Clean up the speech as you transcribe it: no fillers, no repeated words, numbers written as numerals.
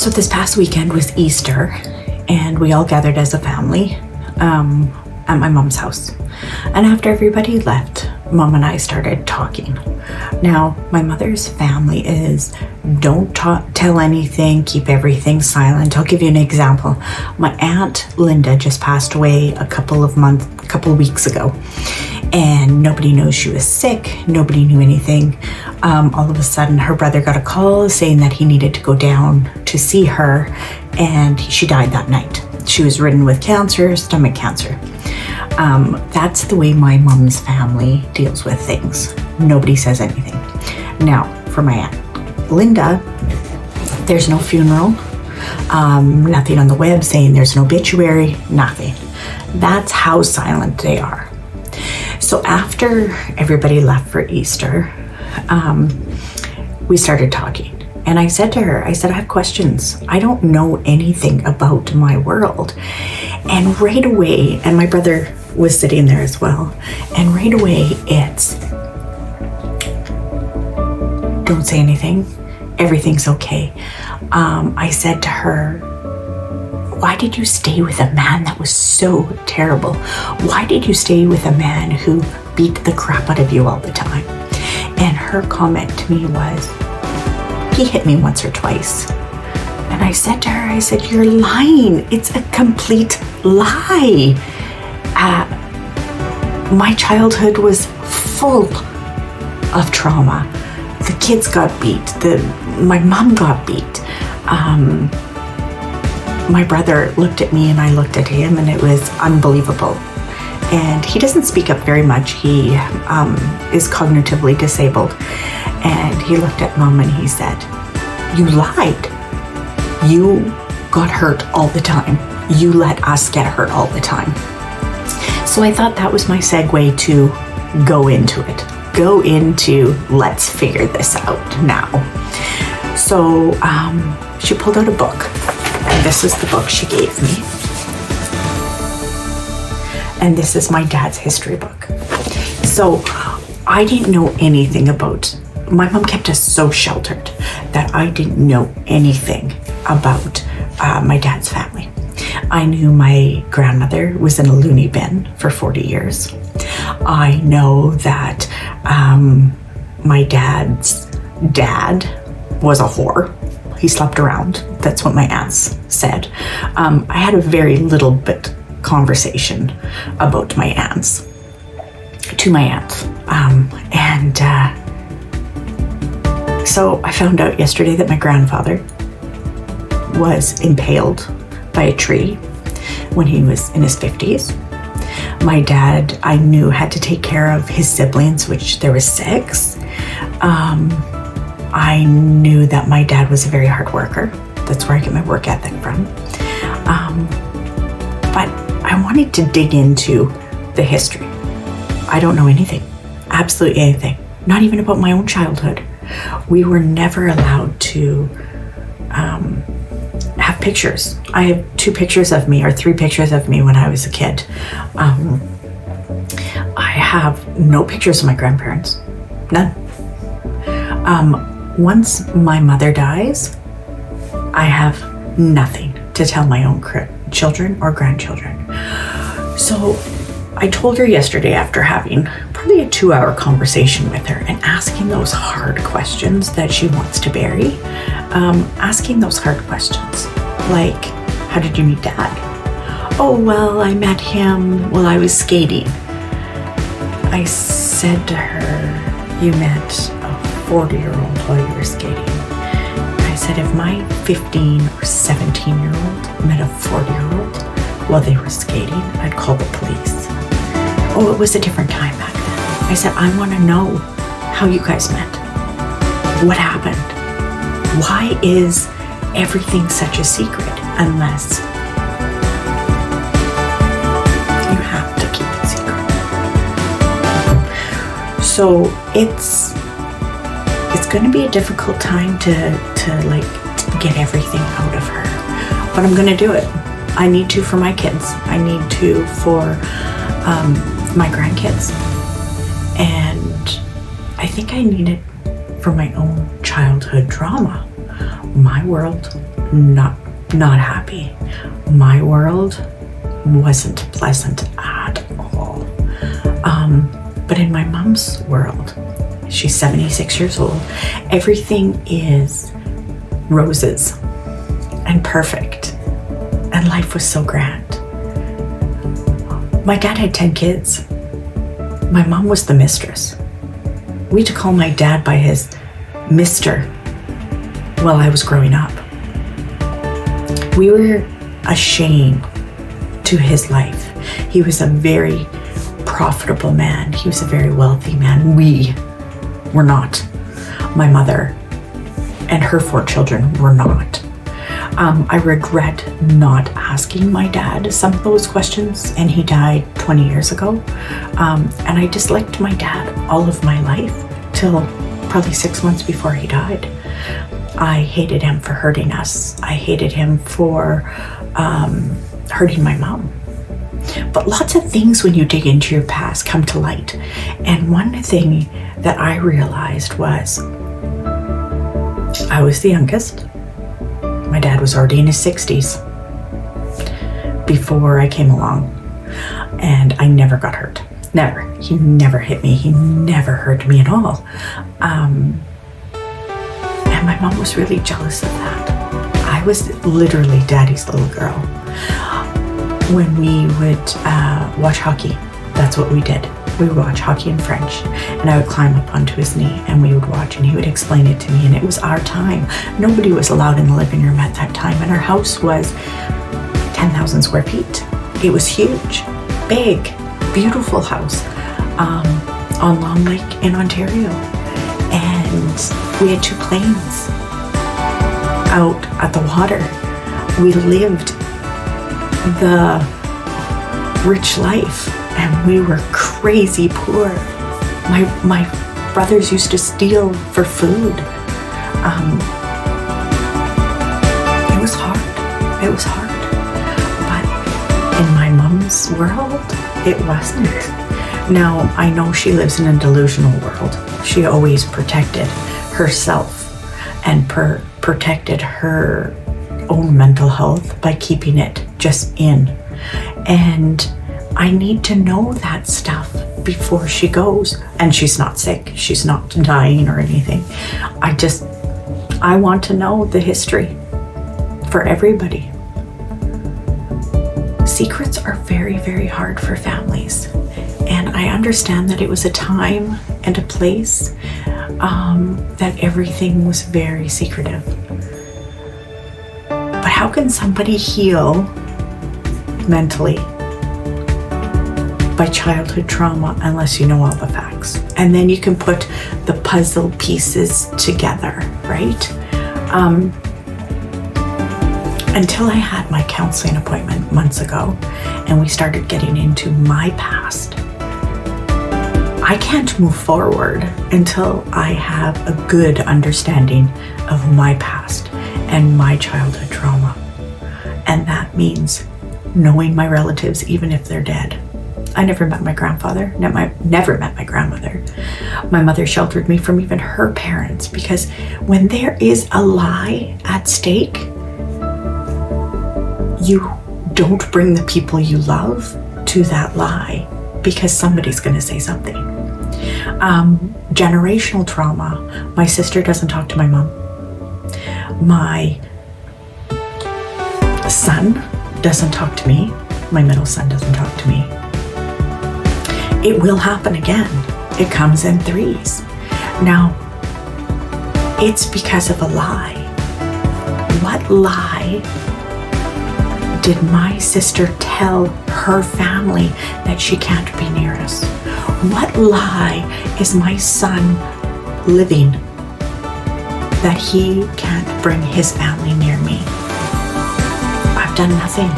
So this past weekend was Easter, and we all gathered as a family at my mom's house. And after everybody left, Mom and I started talking. Now, my mother's family is don't tell anything, keep everything silent. I'll give you an example. My Aunt Linda just passed away a couple of weeks ago, and nobody knows she was sick. Nobody knew anything. All of a sudden, her brother got a call saying that he needed to go down to see her, and she died that night. She was ridden with cancer, stomach cancer. That's the way my mom's family deals with things. Nobody says anything. Now, for my Aunt Linda, there's no funeral, nothing on the web saying there's an obituary, nothing. That's how silent they are. So after everybody left for Easter, we started talking. And I said to her, I have questions. I don't know anything about my world. And right away, and my brother was sitting there as well, and right away it's, don't say anything. Everything's okay. I said to her, why did you stay with a man that was so terrible? Why did you stay with a man who beat the crap out of you all the time? And her comment to me was, he hit me once or twice. And I said to her, you're lying. It's a complete lie. My childhood was full of trauma. The kids got beat. My mom got beat. My brother looked at me and I looked at him, and it was unbelievable. And he doesn't speak up very much. He is cognitively disabled. And he looked at Mom and he said, you lied. You got hurt all the time. You let us get hurt all the time. So I thought that was my segue to go into it. Go into, let's figure this out now. So she pulled out a book. And this is the book she gave me. And this is my dad's history book. So I didn't know anything about, my mom kept us so sheltered that I didn't know anything about my dad's family. I knew my grandmother was in a loony bin for 40 years. I know that my dad's dad was a whore. He slept around. That's what my aunts said. I had a very little bit conversation about my aunts, to my aunts. So I found out yesterday that my grandfather was impaled by a tree when he was in his 50s. My dad, I knew, had to take care of his siblings, which there was 6. I knew that my dad was a very hard worker. That's where I get my work ethic from. But I wanted to dig into the history. I don't know anything, absolutely anything, not even about my own childhood. We were never allowed to have pictures. I have 2 pictures of me, or 3 pictures of me when I was a kid. I have no pictures of my grandparents, none. Once my mother dies, I have nothing to tell my own children or grandchildren. So I told her yesterday, after having probably a 2-hour conversation with her and asking those hard questions that she wants to bury, asking those hard questions, like, how did you meet Dad? Oh, well, I met him while I was skating. I said to her, you met a 40-year-old while you were skating. I said, if my 15 or 17-year-old met a 40-year-old while they were skating, I'd call the police. Oh, it was a different time back then. I said, I want to know how you guys met. What happened? Why is everything such a secret unless you have to keep it secret? So it's going to be a difficult time to get everything out of her, but I'm going to do it. I need to for my kids. I need to for my grandkids. And I think I need it for my own childhood trauma. My world, not happy. My world wasn't pleasant at all. But in my mom's world, she's 76 years old, everything is roses and perfect, and life was so grand. My dad had 10 kids. My mom was the mistress. We had to call my dad by his Mr. while I was growing up. We were a shame to his life. He was a very profitable man. He was a very wealthy man. We were not. My mother and her 4 children were not. I regret not asking my dad some of those questions, and he died 20 years ago. And I disliked my dad all of my life till probably 6 months before he died. I hated him for hurting us. I hated him for hurting my mom. But lots of things when you dig into your past come to light. And one thing that I realized was I was the youngest. My dad was already in his 60s before I came along. And I never got hurt. Never. He never hit me. He never hurt me at all. And my mom was really jealous of that. I was literally daddy's little girl. When we would watch hockey, that's what we did. We would watch hockey in French, and I would climb up onto his knee and we would watch, and he would explain it to me, and it was our time. Nobody was allowed in the living room at that time, and our house was 10,000 square feet. It was huge, big, beautiful house on Long Lake in Ontario. And we had 2 planes out at the water. We lived the rich life, and we were crazy poor. My brothers used to steal for food. It was hard. It was hard. But in my mom's world, it wasn't. Now, I know she lives in a delusional world. She always protected herself and protected her own mental health by keeping it just in. And I need to know that stuff before she goes. And she's not sick. She's not dying or anything. I want to know the history for everybody. Secrets are very, very hard for families. And I understand that it was a time and a place that everything was very secretive. But how can somebody heal mentally by childhood trauma unless you know all the facts? And then you can put the puzzle pieces together, right? Until I had my counseling appointment months ago and we started getting into my past, I can't move forward until I have a good understanding of my past and my childhood trauma. And that means knowing my relatives, even if they're dead. I never met my grandfather, never met my grandmother. My mother sheltered me from even her parents, because when there is a lie at stake, you don't bring the people you love to that lie, because somebody's going to say something. Generational trauma. My sister doesn't talk to my mom. My son doesn't talk to me. My middle son doesn't talk to me. It will happen again. It comes in 3s. Now, it's because of a lie. What lie did my sister tell her family that she can't be near us? What lie is my son living that he can't bring his family near me? I've done nothing.